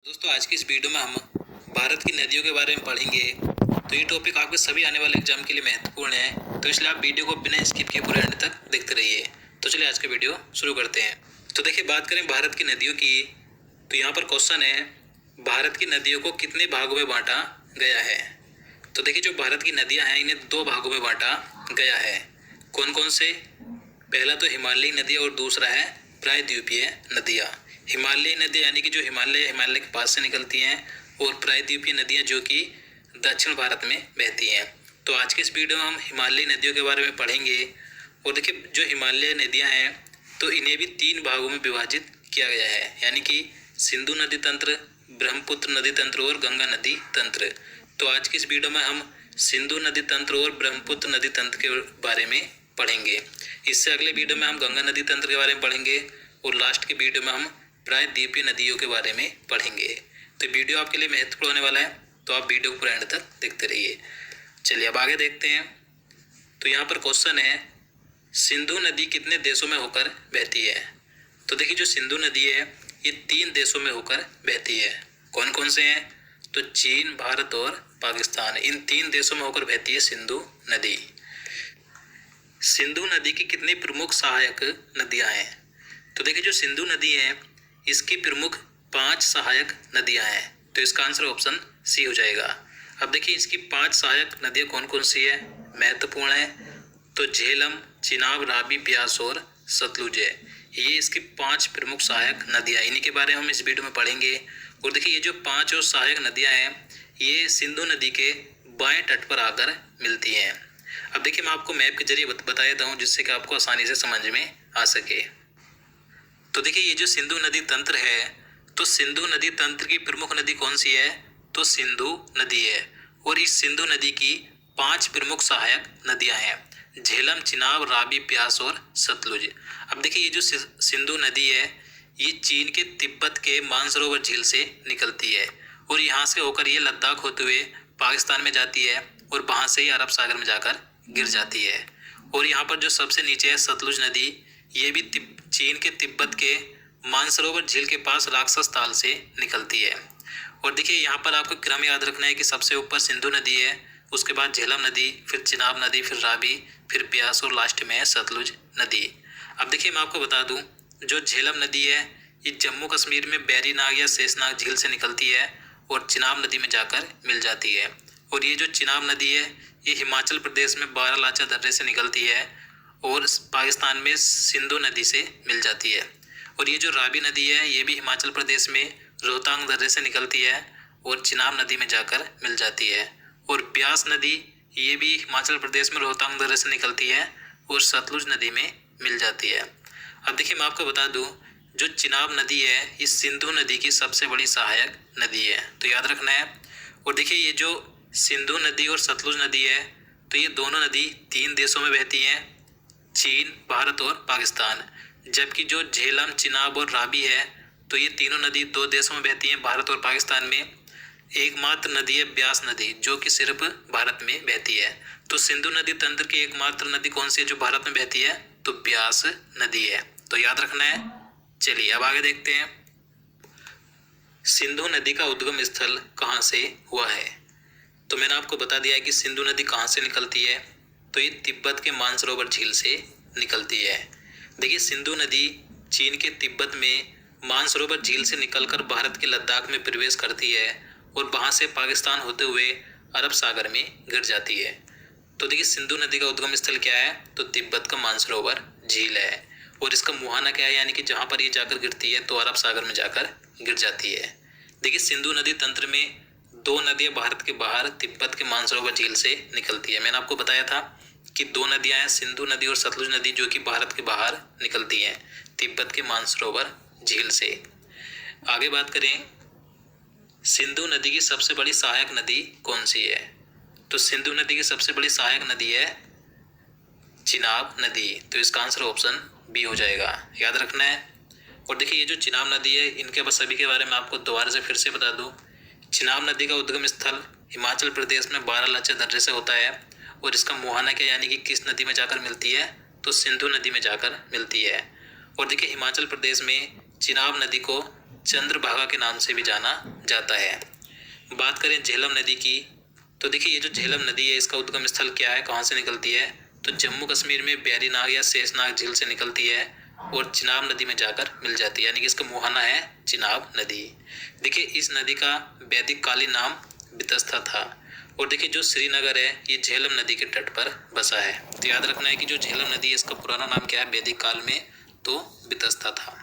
दोस्तों आज की इस वीडियो में हम भारत की नदियों के बारे में पढ़ेंगे। तो ये टॉपिक आपके सभी आने वाले एग्जाम के लिए महत्वपूर्ण है, तो इसलिए आप वीडियो को बिना स्किप किए पूरे एंड तक देखते रहिए। तो चलिए आज का वीडियो शुरू करते हैं। तो देखिए, बात करें भारत की नदियों की, तो यहाँ पर क्वेश्चन है, भारत की नदियों को कितने भागों में बांटा गया है। तो देखिए, जो भारत की नदियाँ हैं इन्हें दो भागों में बांटा गया है। कौन कौन से? पहला तो हिमालयी नदियाँ और दूसरा है प्रायद्वीपीय नदियाँ। हिमालयी नदियाँ यानी कि जो हिमालय के पास से निकलती हैं, और प्रायद्वीपीय नदियाँ जो कि दक्षिण भारत में बहती हैं। तो आज के इस वीडियो में हम हिमालयी नदियों के बारे में पढ़ेंगे। और देखिए, जो हिमालय नदियाँ हैं तो इन्हें भी तीन भागों में विभाजित किया गया है, यानी कि सिंधु नदी तंत्र, ब्रह्मपुत्र नदी तंत्र और गंगा नदी तंत्र। तो आज की इस वीडियो में हम सिंधु नदी तंत्र और ब्रह्मपुत्र नदी तंत्र के बारे में पढ़ेंगे। इससे अगले वीडियो में हम गंगा नदी तंत्र के बारे में पढ़ेंगे और लास्ट के वीडियो में हम प्रायद्वीपीय नदियों के बारे में पढ़ेंगे। तो वीडियो आपके लिए महत्वपूर्ण होने वाला है, तो आप वीडियो को पूरा एंड तक देखते रहिए। चलिए अब आगे देखते हैं। तो यहाँ पर क्वेश्चन है, सिंधु नदी कितने देशों में होकर बहती है। तो देखिए, जो सिंधु नदी है ये 3 देशों में होकर बहती है। कौन कौन से हैं? तो चीन, भारत और पाकिस्तान, इन 3 देशों में होकर बहती है सिंधु नदी। सिंधु नदी की कितनी प्रमुख सहायक नदियां हैं। तो देखिए, जो सिंधु नदी है इसकी प्रमुख 5 सहायक नदियां हैं। तो इसका आंसर ऑप्शन सी हो जाएगा। अब देखिए, इसकी 5 सहायक नदियां कौन कौन सी है, महत्वपूर्ण है। तो झेलम, चिनाब, रावी, ब्यास और सतलुज है। ये इसकी 5 प्रमुख सहायक नदियां, इन्हीं के बारे में हम इस वीडियो में पढ़ेंगे। और देखिए, ये जो 5 और सहायक नदियां हैं ये सिंधु नदी के बाएं तट पर आकर मिलती हैं। अब देखिए, मैं आपको मैप के जरिए बता देता हूँ जिससे कि आपको आसानी से समझ में आ सके। तो देखिए, ये जो सिंधु नदी तंत्र है, तो सिंधु नदी तंत्र की प्रमुख नदी कौन सी है? तो सिंधु नदी है। और इस सिंधु नदी की 5 प्रमुख सहायक नदियां हैं, झेलम, चिनाब, रावी, ब्यास और सतलुज। अब देखिए, ये जो सिंधु नदी है ये चीन के तिब्बत के मानसरोवर झील से निकलती है और यहाँ से होकर ये लद्दाख होते हुए पाकिस्तान में जाती है और वहाँ से ही अरब सागर में जाकर गिर जाती है। और यहाँ पर जो सबसे नीचे है सतलुज नदी, ये भी चीन के तिब्बत के मानसरोवर झील के पास राक्षस ताल से निकलती है। और देखिए, यहाँ पर आपको क्रम याद रखना है कि सबसे ऊपर सिंधु नदी है, उसके बाद झेलम नदी, फिर चिनाब नदी, फिर रावी, फिर ब्यास और लास्ट में है सतलुज नदी। अब देखिए, मैं आपको बता दूं, जो झेलम नदी है ये जम्मू कश्मीर में बैरीनाग या शेषनाग झील से निकलती है और चिनाब नदी में जाकर मिल जाती है। और ये जो चिनाब नदी है ये हिमाचल प्रदेश में बारालाचा दर्रे से निकलती है और पाकिस्तान में सिंधु नदी से मिल जाती है। और ये जो रावी नदी है ये भी हिमाचल प्रदेश में रोहतांग दर्रे से निकलती है और चिनाब नदी में जाकर मिल जाती है। और ब्यास नदी ये भी हिमाचल प्रदेश में रोहतांग दर्रे से निकलती है और सतलुज नदी में मिल जाती है। अब देखिए, मैं आपको बता दूं, जो चिनाब नदी है इस सिंधु नदी की सबसे बड़ी सहायक नदी है, तो याद रखना है। और देखिए, ये जो सिंधु नदी और सतलुज नदी है तो ये दोनों नदी 3 देशों में बहती हैं, चीन, भारत और पाकिस्तान। जबकि जो झेलम, चिनाब और रावी है तो ये तीनों नदी 2 देशों में बहती हैं, भारत और पाकिस्तान में। एकमात्र नदी है ब्यास नदी जो कि सिर्फ भारत में बहती है। तो सिंधु नदी तंत्र की एकमात्र नदी कौन सी है जो भारत में बहती है? तो ब्यास नदी है, तो याद रखना है। चलिए अब आगे देखते हैं, सिंधु नदी का उद्गम स्थल कहाँ से हुआ है। तो मैंने आपको बता दिया है कि सिंधु नदी कहाँ से निकलती है, तो ये तिब्बत के मानसरोवर झील से निकलती है। देखिए, सिंधु नदी चीन के तिब्बत में मानसरोवर झील से निकलकर भारत के लद्दाख में प्रवेश करती है और वहाँ से पाकिस्तान होते हुए अरब सागर में गिर जाती है। तो देखिए, सिंधु नदी का उद्गम स्थल क्या है? तो तिब्बत का मानसरोवर झील है। और इसका मुहाना क्या है, यानी कि जहाँ पर ये जाकर गिरती है तो अरब सागर में जाकर गिर जाती है। देखिए, सिंधु नदी तंत्र में 2 नदियाँ भारत के बाहर तिब्बत के मानसरोवर झील से निकलती है। मैंने आपको बताया था कि 2 नदियाँ हैं, सिंधु नदी और सतलुज नदी, जो कि भारत के बाहर निकलती हैं तिब्बत के मानसरोवर झील से। आगे बात करें, सिंधु नदी की सबसे बड़ी सहायक नदी कौन सी है। तो सिंधु नदी की सबसे बड़ी सहायक नदी है चिनाब नदी, तो इसका आंसर ऑप्शन बी हो जाएगा, याद रखना है। और देखिए, ये जो चिनाब नदी है इनके बस सभी के बारे में आपको दोबारा से फिर से बता दूं, चिनाब नदी का उद्गम स्थल हिमाचल प्रदेश में बारालाचा दर्रे से होता है। और इसका मुहाना क्या, यानी कि किस नदी में जाकर मिलती है? तो सिंधु नदी में जाकर मिलती है। और देखिए, हिमाचल प्रदेश में चिनाब नदी को चंद्रभागा के नाम से भी जाना जाता है। बात करें झेलम नदी की, तो देखिए ये जो झेलम नदी है इसका उद्गम स्थल क्या है, कहाँ से निकलती है, तो जम्मू कश्मीर में बैरीनाग या शेषनाग झील से निकलती है और चिनाब नदी में जाकर मिल जाती है, यानी कि इसका मुहाना है चिनाब नदी। देखिए इस नदी का वैदिक कालीन नाम बितस्ता था। और देखिए जो श्रीनगर है ये झेलम नदी के तट पर बसा है। तो याद रखना है कि जो झेलम नदी है इसका पुराना नाम क्या है वैदिक काल में, तो बितस्ता था।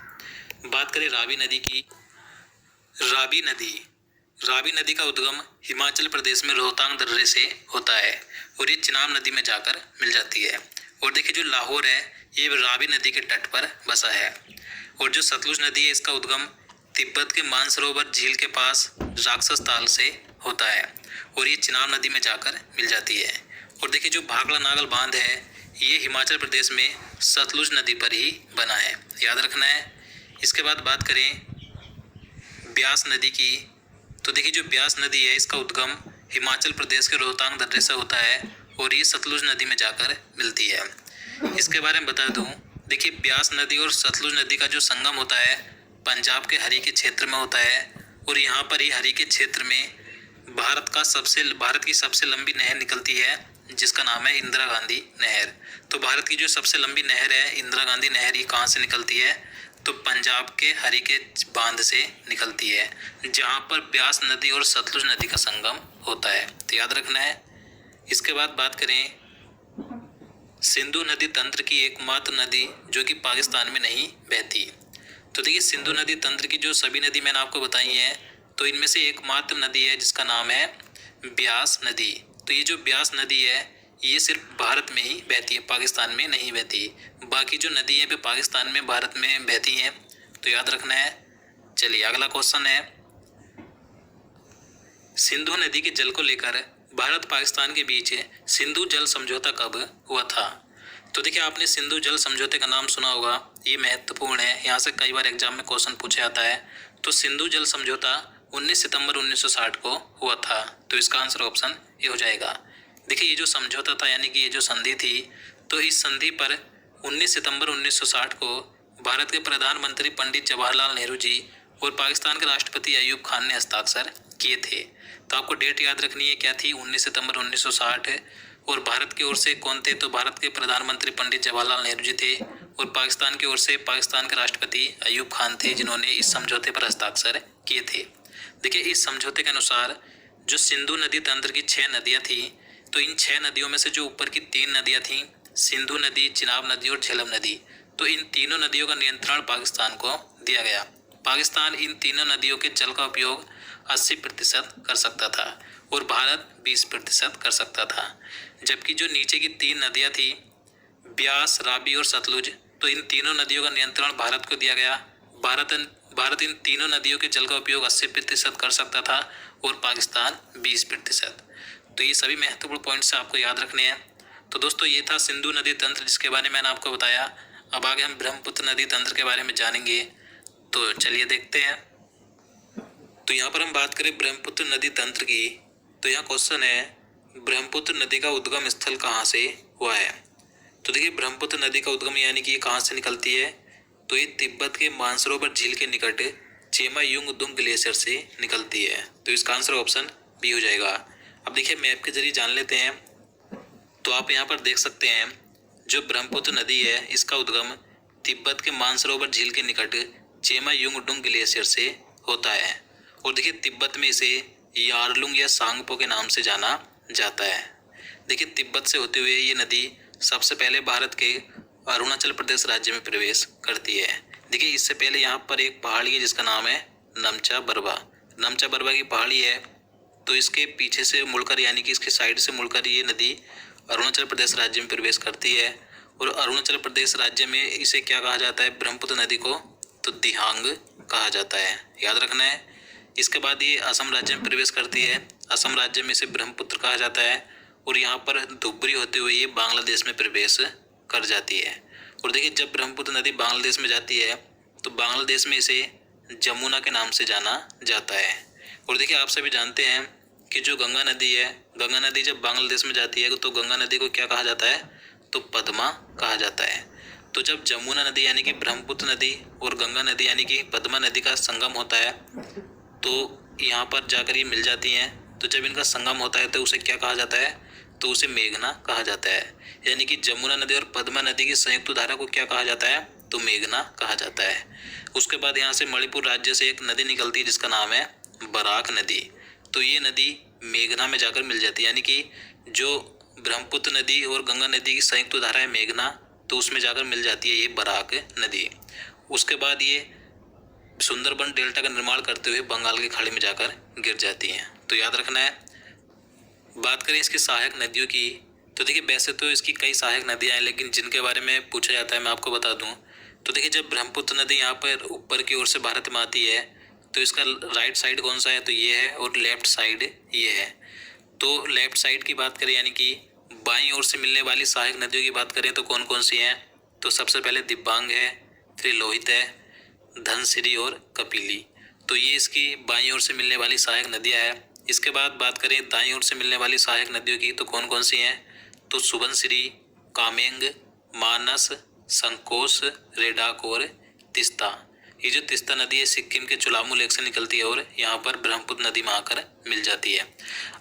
बात करें रावी नदी की, रावी नदी का उद्गम हिमाचल प्रदेश में रोहतांग दर्रे से होता है और ये चिनाब नदी में जाकर मिल जाती है। और देखिए जो लाहौर है ये रावी नदी के तट पर बसा है। और जो सतलुज नदी है इसका उद्गम तिब्बत के मानसरोवर झील के पास राक्षस ताल से होता है और ये चिनाब नदी में जाकर मिल जाती है। और देखिए जो भाखड़ा नागल बांध है ये हिमाचल प्रदेश में सतलुज नदी पर ही बना है, याद रखना है। इसके बाद बात करें ब्यास नदी की, तो देखिए जो ब्यास नदी है इसका उद्गम हिमाचल प्रदेश के रोहतांग दर्रे से होता है और ये सतलुज नदी में जाकर मिलती है। इसके बारे में बता दूं, देखिए ब्यास नदी और सतलुज नदी का जो संगम होता है पंजाब के हरी के क्षेत्र में होता है और यहाँ पर ही हरी के क्षेत्र में भारत की सबसे लंबी नहर निकलती है जिसका नाम है इंदिरा गांधी नहर। तो भारत की जो सबसे लंबी नहर है इंदिरा गांधी नहर, ये कहाँ से निकलती है, तो पंजाब के हरी के बांध से निकलती है जहाँ पर ब्यास नदी और सतलुज नदी का संगम होता है, तो याद रखना है। इसके बाद बात करें सिंधु नदी तंत्र की एकमात्र नदी जो कि पाकिस्तान में नहीं बहती। तो देखिए सिंधु नदी तंत्र की जो सभी नदी मैंने आपको बताई हैं तो इनमें से एकमात्र नदी है जिसका नाम है ब्यास नदी। तो ये जो ब्यास नदी है ये सिर्फ भारत में ही बहती है, पाकिस्तान में नहीं बहती। बाकी जो नदी है वे पाकिस्तान में भारत में बहती हैं, तो याद रखना है। चलिए अगला क्वेश्चन है, सिंधु नदी के जल को लेकर भारत पाकिस्तान के बीच सिंधु जल समझौता कब हुआ था। तो देखिए आपने सिंधु जल समझौते का नाम सुना होगा, ये महत्वपूर्ण है, यहाँ से कई बार एग्जाम में क्वेश्चन पूछा जाता है। तो सिंधु जल समझौता 19 सितंबर 1960 को हुआ था, तो इसका आंसर ऑप्शन ए हो जाएगा। देखिए ये जो समझौता था यानी कि ये जो संधि थी, तो इस संधि पर 19 सितंबर 1960 को भारत के प्रधानमंत्री पंडित जवाहरलाल नेहरू जी और पाकिस्तान के राष्ट्रपति अयूब खान ने हस्ताक्षर किए थे। तो आपको डेट याद रखनी है, क्या थी, 19 सितंबर 1960। और भारत की ओर से कौन थे, तो भारत के प्रधानमंत्री पंडित जवाहरलाल नेहरू जी थे और पाकिस्तान की ओर से पाकिस्तान के राष्ट्रपति अयूब खान थे जिन्होंने इस समझौते पर हस्ताक्षर किए थे। देखिए इस समझौते के अनुसार जो सिंधु नदी तंत्र की 6 नदियाँ थी, तो इन 6 नदियों में से जो ऊपर की 3 नदियाँ थीं, सिंधु नदी, चिनाब नदी और झेलम नदी, तो इन तीनों नदियों का नियंत्रण पाकिस्तान को दिया गया। पाकिस्तान इन तीनों नदियों के जल का उपयोग 80% कर सकता था और भारत 20% कर सकता था। जबकि जो नीचे की 3 नदियाँ थी, ब्यास, रावी और सतलुज, तो इन तीनों नदियों का नियंत्रण भारत को दिया गया। भारत इन तीनों नदियों के जल का उपयोग 80% कर सकता था और पाकिस्तान 20%। तो ये सभी महत्वपूर्ण पॉइंट्स आपको याद रखने हैं। तो दोस्तों ये था सिंधु नदी तंत्र जिसके बारे में मैंने आपको बताया। अब आगे हम ब्रह्मपुत्र नदी तंत्र के बारे में जानेंगे, तो चलिए देखते हैं। तो यहाँ पर हम बात करें ब्रह्मपुत्र नदी तंत्र की, तो यहाँ क्वेश्चन है ब्रह्मपुत्र नदी का उद्गम स्थल कहाँ से हुआ है। तो देखिए ब्रह्मपुत्र नदी का उद्गम यानी कि ये कहाँ से निकलती है, तो ये तिब्बत के मानसरोवर झील के निकट चेमा युंग दुंग ग्लेशियर से निकलती है। तो इसका आंसर ऑप्शन बी हो जाएगा। अब देखिए मैप के जरिए जान लेते हैं। तो आप यहाँ पर देख सकते हैं जो ब्रह्मपुत्र नदी है इसका उद्गम तिब्बत के मानसरोवर झील के निकट चेमा युंग डुंग ग्लेशियर से होता है और देखिए तिब्बत में इसे यारलुंग या सांगपो के नाम से जाना जाता है। देखिए तिब्बत से होते हुए ये नदी सबसे पहले भारत के अरुणाचल प्रदेश राज्य में प्रवेश करती है। देखिए इससे पहले यहाँ पर एक पहाड़ी है जिसका नाम है नमचा बरवा की पहाड़ी है, तो इसके पीछे से मुड़कर यानी कि इसके साइड से मुड़कर ये नदी अरुणाचल प्रदेश राज्य में प्रवेश करती है और अरुणाचल प्रदेश राज्य में इसे क्या कहा जाता है, ब्रह्मपुत्र नदी को, तो दिहांग कहा जाता है, याद रखना है। इसके बाद ये असम राज्य में प्रवेश करती है, असम राज्य में इसे ब्रह्मपुत्र कहा जाता है और यहाँ पर धुबरी होते हुए ये बांग्लादेश में प्रवेश कर जाती है। और देखिए जब ब्रह्मपुत्र नदी बांग्लादेश में जाती है तो बांग्लादेश में इसे जमुना के नाम से जाना जाता है। और देखिए आप सभी जानते हैं कि जो गंगा नदी है, गंगा नदी जब बांग्लादेश में जाती है तो गंगा नदी को क्या कहा जाता है, तो पद्मा कहा जाता है। तो जब जमुना नदी यानी कि ब्रह्मपुत्र नदी और गंगा नदी यानी कि पद्मा नदी का संगम होता है तो यहाँ पर जाकर ये मिल जाती हैं। तो जब इनका संगम होता है तो उसे क्या कहा जाता है, तो उसे मेघना कहा जाता है। यानी कि जमुना नदी और पद्मा नदी की संयुक्त धारा को क्या कहा जाता है, तो मेघना कहा जाता है। उसके बाद यहाँ से मणिपुर राज्य से एक नदी निकलती है जिसका नाम है बराक नदी। तो ये नदी मेघना में जाकर मिल जाती है। यानी कि जो ब्रह्मपुत्र नदी और गंगा नदी की संयुक्त धारा है मेघना, तो उसमें जाकर मिल जाती है ये बराक नदी। उसके बाद ये सुंदरबन डेल्टा का निर्माण करते हुए बंगाल की खाड़ी में जाकर गिर जाती हैं। तो याद रखना है। बात करें इसकी सहायक नदियों की, तो देखिए वैसे तो इसकी कई सहायक नदियां हैं, लेकिन जिनके बारे में पूछा जाता है मैं आपको बता दूं। तो देखिए जब ब्रह्मपुत्र नदी यहाँ पर ऊपर की ओर से भारत में आती है तो इसका राइट साइड कौन सा है, तो ये है, और लेफ्ट साइड ये है। तो लेफ्ट साइड की बात करें यानी कि बाईं ओर से मिलने वाली सहायक नदियों की बात करें तो कौन कौन सी हैं, तो सबसे पहले दिबांग है, फिर लोहित है, धनसिरी और कपिली। तो ये इसकी बाईं ओर से मिलने वाली सहायक नदियां हैं। इसके बाद बात करें दाईं ओर से मिलने वाली सहायक नदियों की तो कौन कौन सी हैं, तो सुबनसिरी, कामेंग, मानस, संकोश, रेडाक और तिस्ता। ये जो तिस्ता नदी है सिक्किम के चुलामू लेक से निकलती है और यहाँ पर ब्रह्मपुत्र नदी में आकर मिल जाती है।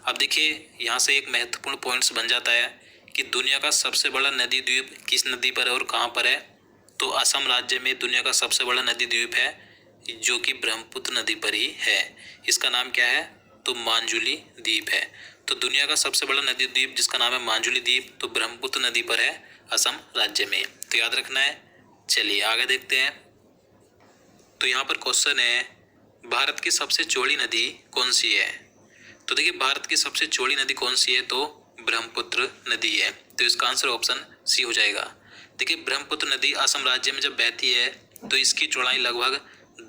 अब देखिए यहाँ से एक महत्वपूर्ण पॉइंट्स बन जाता है कि दुनिया का सबसे बड़ा नदी द्वीप किस नदी पर है और कहाँ पर है, तो असम राज्य में दुनिया का सबसे बड़ा नदी द्वीप है जो कि ब्रह्मपुत्र नदी पर ही है। इसका नाम क्या है, तो मांजुली द्वीप है। तो दुनिया का सबसे बड़ा नदी द्वीप जिसका नाम है मांजुली द्वीप, तो ब्रह्मपुत्र नदी पर है असम राज्य में। तो याद रखना है। चलिए आगे देखते हैं। तो यहाँ पर क्वेश्चन है, भारत की सबसे चौड़ी नदी कौन सी है। तो देखिए भारत की सबसे चौड़ी नदी कौन सी है, तो ब्रह्मपुत्र नदी है। तो इसका आंसर ऑप्शन सी हो जाएगा। देखिए ब्रह्मपुत्र नदी असम राज्य में जब बहती है तो इसकी चौड़ाई लगभग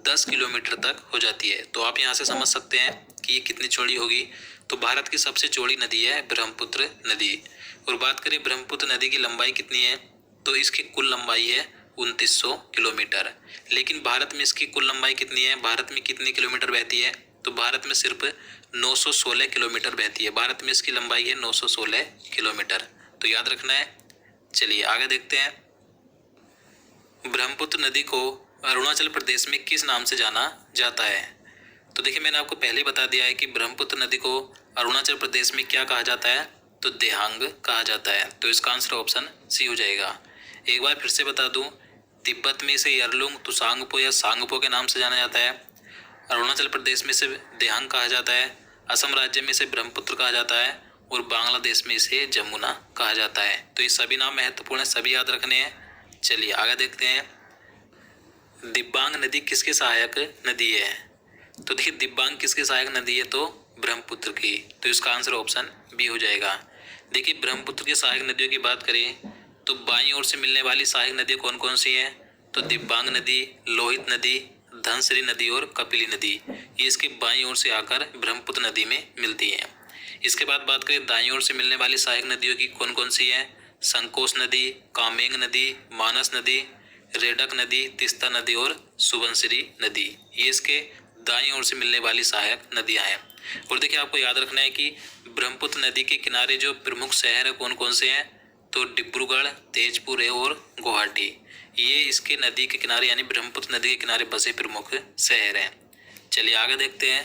10 किलोमीटर तक हो जाती है। तो आप यहाँ से समझ सकते हैं कि ये कितनी चौड़ी होगी। तो भारत की सबसे चौड़ी नदी है ब्रह्मपुत्र नदी। और बात करें ब्रह्मपुत्र नदी की लंबाई कितनी है, तो इसकी कुल लंबाई है 2900 किलोमीटर। लेकिन भारत में इसकी कुल लंबाई कितनी है, भारत में कितनी किलोमीटर बहती है, तो भारत में सिर्फ 916 किलोमीटर बहती है। भारत में इसकी लंबाई है 916 किलोमीटर। तो याद रखना है। चलिए आगे देखते हैं। ब्रह्मपुत्र नदी को अरुणाचल प्रदेश में किस नाम से जाना जाता है। तो देखिए मैंने आपको पहले बता दिया है कि ब्रह्मपुत्र नदी को अरुणाचल प्रदेश में क्या कहा जाता है, तो देहांग कहा जाता है। तो इसका आंसर ऑप्शन सी हो जाएगा। एक बार फिर से बता दूं, तिब्बत में इसे यरलुंग तुसांगपो या सांगपो के नाम से जाना जाता है। अरुणाचल प्रदेश में इसे देहांग कहा जाता है। असम राज्य में इसे ब्रह्मपुत्र कहा जाता है और बांग्लादेश में इसे जमुना कहा जाता है। तो ये सभी नाम महत्वपूर्ण है, सभी याद रखने हैं। चलिए आगे देखते हैं। दिबांग नदी किसके सहायक नदी है। तो देखिए दिबांग किसकी सहायक नदी है, तो ब्रह्मपुत्र की। तो इसका आंसर ऑप्शन बी हो जाएगा। देखिए ब्रह्मपुत्र की सहायक नदियों की बात करें तो बाईं ओर से मिलने वाली सहायक नदियाँ कौन कौन सी हैं, तो दिबांग नदी, लोहित नदी, धनसिरी नदी और कपिली नदी। ये इसके बाईं ओर से आकर ब्रह्मपुत्र नदी में मिलती हैं। इसके बाद बात करें दाईं ओर से मिलने वाली सहायक नदियों की कौन कौन सी हैं, संकोश नदी, कामेंग नदी, मानस नदी, रेडक नदी, तिस्ता नदी और सुबनसिरी नदी। ये इसके दाईं ओर से मिलने वाली सहायक नदियां हैं। और देखिए आपको याद रखना है कि ब्रह्मपुत्र नदी के किनारे जो प्रमुख शहर है कौन कौन से हैं, तो डिब्रूगढ़, तेजपुर है और गुवाहाटी। ये इसके नदी के किनारे यानी ब्रह्मपुत्र नदी के किनारे बसे प्रमुख शहर हैं। चलिए आगे देखते हैं।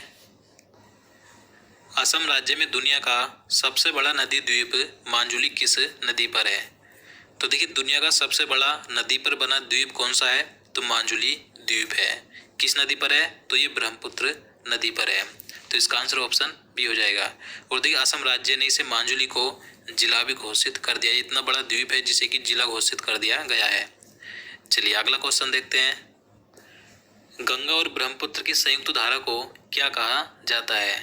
असम राज्य में दुनिया का सबसे बड़ा नदी द्वीप मांजुली किस नदी पर है। तो देखिए दुनिया का सबसे बड़ा नदी पर बना द्वीप कौन सा है, तो मांजुली द्वीप है। किस नदी पर है, तो ये ब्रह्मपुत्र नदी पर है। तो इसका आंसर ऑप्शन बी हो जाएगा। और देखिए असम राज्य ने इसे मांजुली को जिला भी घोषित कर दिया। इतना बड़ा द्वीप है जिसे कि जिला घोषित कर दिया गया है। चलिए अगला क्वेश्चन देखते हैं। गंगा और ब्रह्मपुत्र की संयुक्त धारा को क्या कहा जाता है।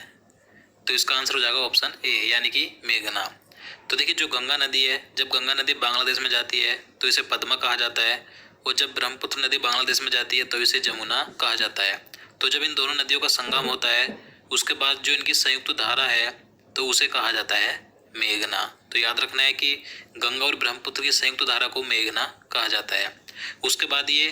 तो इसका आंसर हो जाएगा ऑप्शन ए यानी कि मेघना। तो देखिए जो गंगा नदी है, जब गंगा नदी बांग्लादेश में जाती है तो इसे पद्मा कहा जाता है, और जब ब्रह्मपुत्र नदी बांग्लादेश में जाती है तो इसे जमुना कहा जाता है। तो जब इन दोनों नदियों का संगम होता है उसके बाद जो इनकी संयुक्त धारा है तो उसे कहा जाता है मेघना। तो याद रखना है कि गंगा और ब्रह्मपुत्र की संयुक्त धारा को मेघना कहा जाता है। उसके बाद ये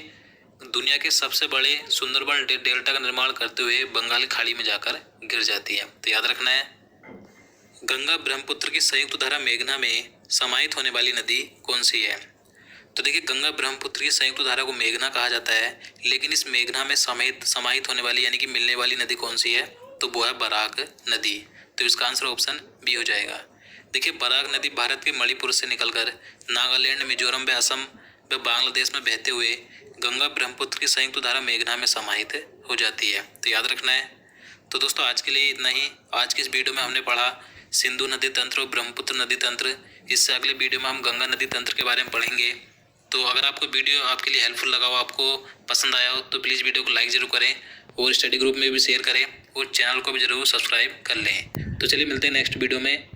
दुनिया के सबसे बड़े सुंदरबन डेल्टा का निर्माण करते हुए बंगाल खाड़ी में जाकर गिर जाती है। तो याद रखना है। गंगा ब्रह्मपुत्र की संयुक्त धारा मेघना में समाहित होने वाली नदी कौन सी है। तो देखिए गंगा ब्रह्मपुत्र की संयुक्त धारा को मेघना कहा जाता है, लेकिन इस मेघना में समाहित होने वाली यानी कि मिलने वाली नदी कौन सी है, तो वो है बराक नदी। तो इसका आंसर ऑप्शन बी हो जाएगा। देखिए बराक नदी भारत के मणिपुर से निकलकर नागालैंड, मिजोरम व असम व बांग्लादेश में बहते हुए गंगा ब्रह्मपुत्र की संयुक्त धारा मेघना में समाहित हो जाती है। तो याद रखना है। तो दोस्तों आज के लिए इतना ही। आज की इस वीडियो में हमने पढ़ा सिंधु नदी तंत्र और ब्रह्मपुत्र नदी तंत्र। इससे अगले वीडियो में हम गंगा नदी तंत्र के बारे में पढ़ेंगे। तो अगर आपको वीडियो आपके लिए हेल्पफुल लगा हो, आपको पसंद आया हो, तो प्लीज़ वीडियो को लाइक ज़रूर करें और स्टडी ग्रुप में भी शेयर करें और चैनल को भी ज़रूर सब्सक्राइब कर लें। तो चलिए मिलते हैं नेक्स्ट वीडियो में।